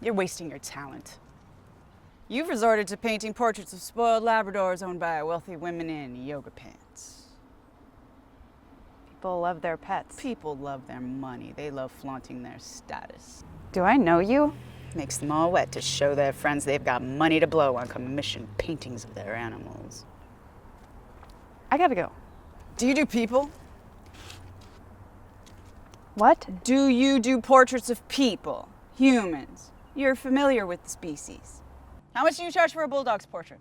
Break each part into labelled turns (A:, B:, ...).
A: You're wasting your talent. You've resorted to painting portraits of spoiled Labradors owned by wealthy women in yoga pants.
B: People love their pets.
A: People love their money. They love flaunting their status.
B: Do I know you?
A: Makes them all wet to show their friends they've got money to blow on commissioned paintings of their animals.
B: I gotta go.
A: Do you do people?
B: What?
A: Do you do portraits of people? Humans? You're familiar with the species. How much do you charge for a bulldog's portrait?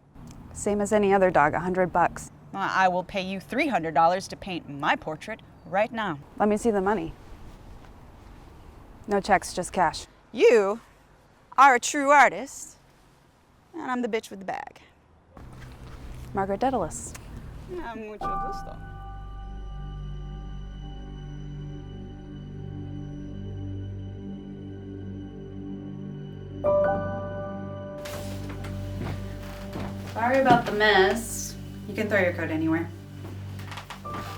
B: Same as any other dog, $100.
A: Well, I will pay you $300 to paint my portrait right now.
B: Let me see the money. No checks, just cash.
A: You are a true artist, and I'm the bitch with the bag.
B: Margaret Daedalus.
A: Mucho gusto. Sorry about the mess. You can throw your coat anywhere.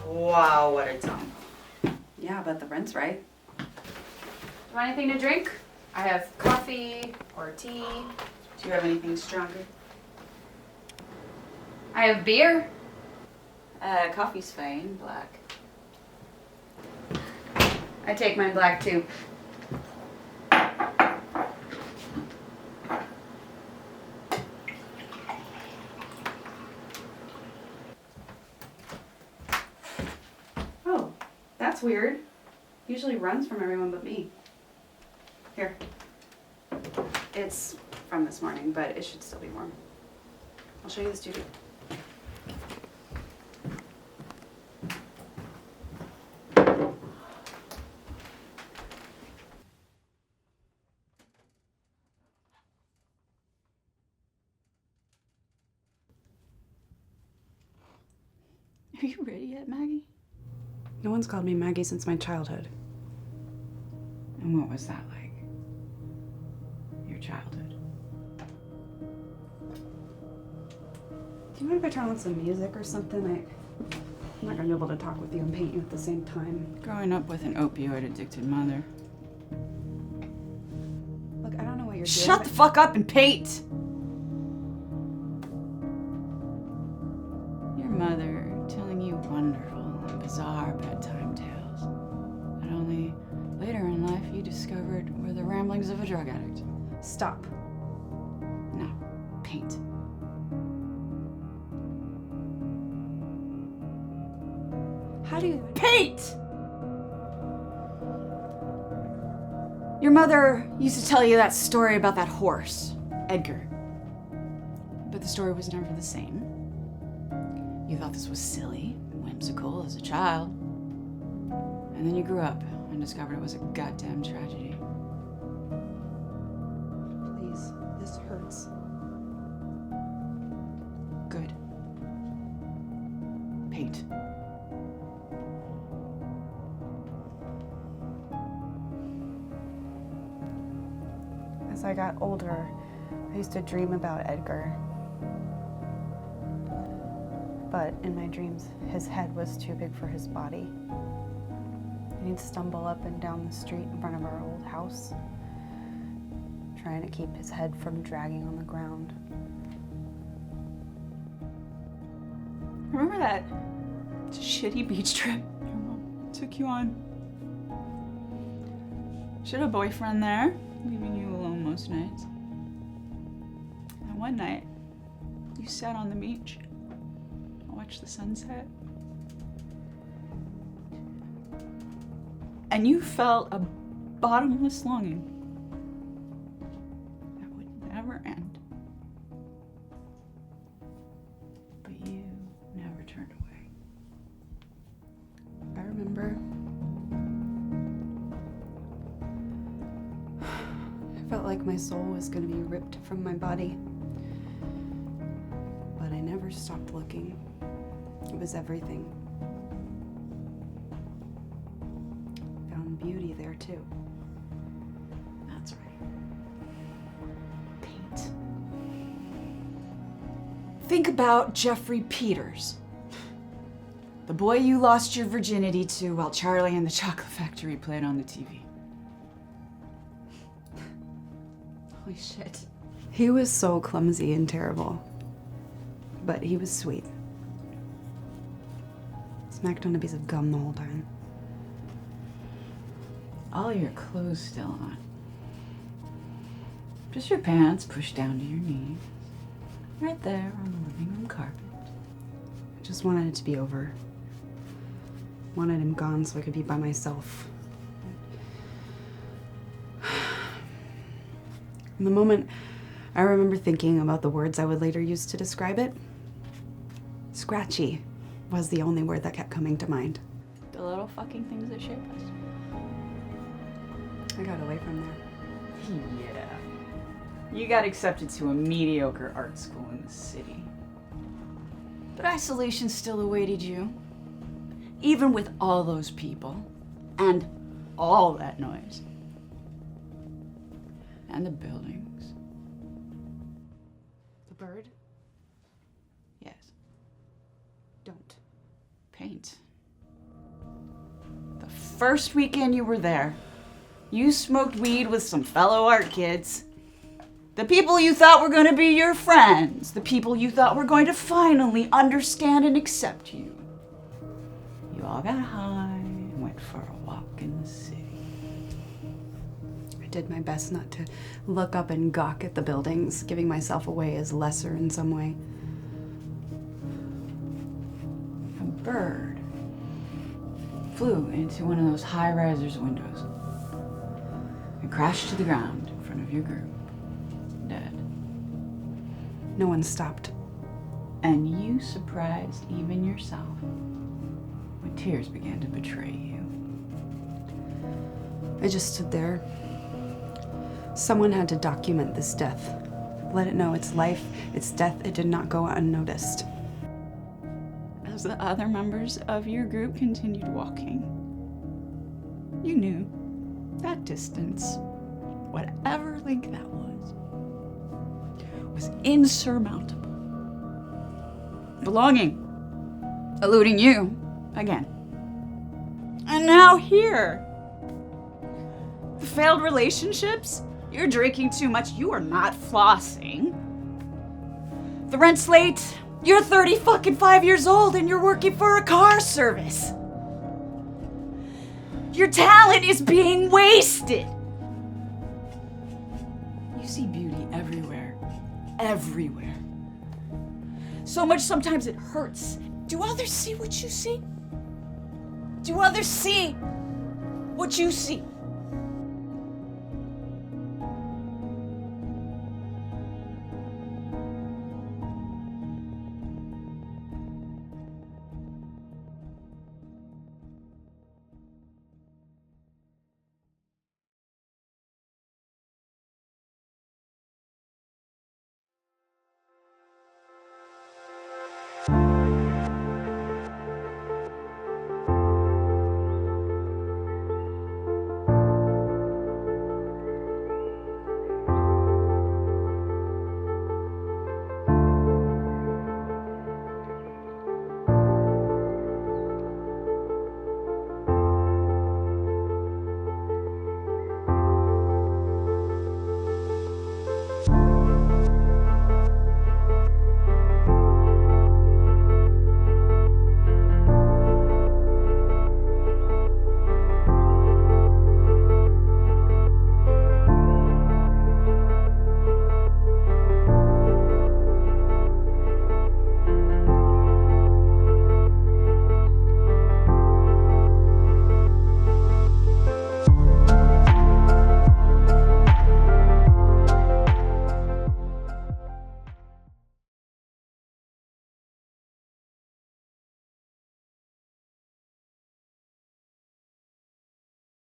A: Wow, what a tongue.
B: Yeah, but the rent's right. Do you want anything to drink? I have coffee or tea.
A: Do you have anything stronger?
B: I have beer.
A: Coffee's fine, black.
B: I take mine black too. Oh, that's weird. Usually runs from everyone but me. Here. It's from this morning, but it should still be warm. I'll show you the studio.
A: Are you ready yet, Maggie?
B: No one's called me Maggie since my childhood.
A: And what was that like? Your childhood?
B: Do you mind if I turn on some music or something? I'm not gonna be able to talk with you and paint you at the same time.
A: Growing up with an opioid-addicted mother.
B: Look, I don't know what you're doing.
A: Shut the fuck up and paint! Your mother telling you wonderful and bizarre bedtime tales that only later in life you discovered were the ramblings of a drug addict.
B: Stop.
A: No, paint.
B: How do you
A: Paint! Your mother used to tell you that story about that horse, Edgar. But the story was never the same. You thought this was silly, whimsical as a child. And then you grew up and discovered it was a goddamn tragedy.
B: Please, this hurts.
A: Good. Paint.
B: As I got older, I used to dream about Edgar. But in my dreams, his head was too big for his body. And he'd stumble up and down the street in front of our old house, trying to keep his head from dragging on the ground.
A: Remember that shitty beach trip your mom took you on? She had a boyfriend there, leaving you alone most nights. And one night, you sat on the beach and watched the sunset. And you felt a bottomless longing that would never end. But you never turned away.
B: I remember. I felt like my soul was going to be ripped from my body. But I never stopped looking. It was everything. Found beauty there too.
A: That's right. Paint. Think about Jeffrey Peters. The boy you lost your virginity to while Charlie and the Chocolate Factory played on the TV. Holy shit.
B: He was so clumsy and terrible. But he was sweet. Smacked on a piece of gum the whole time.
A: All your clothes still on. Just your pants pushed down to your knees. Right there on the living room carpet.
B: I just wanted it to be over. Wanted him gone so I could be by myself. In the moment, I remember thinking about the words I would later use to describe it. Scratchy was the only word that kept coming to mind.
A: The little fucking things that shape us.
B: I got away from there.
A: Yeah. You got accepted to a mediocre art school in the city. But isolation still awaited you. Even with all those people. And all that noise. And the buildings.
B: The bird?
A: Yes.
B: Don't.
A: Paint. The first weekend you were there, you smoked weed with some fellow art kids. The people you thought were going to be your friends. The people you thought were going to finally understand and accept you. You all got high and went for a walk in the city.
B: I did my best not to look up and gawk at the buildings, giving myself away as lesser in some way.
A: A bird flew into one of those high-risers windows and crashed to the ground in front of your group, dead.
B: No one stopped.
A: And you surprised even yourself when tears began to betray you.
B: I just stood there. Someone had to document this death. Let it know its life, its death, it did not go unnoticed.
A: As the other members of your group continued walking, you knew that distance, whatever length that was insurmountable. Belonging, eluding you again. And now here. The failed relationships, you're drinking too much, you are not flossing. The rent's late, you're 35 years old and you're working for a car service. Your talent is being wasted. You see beauty everywhere. Everywhere. So much sometimes it hurts. Do others see what you see? Do others see what you see?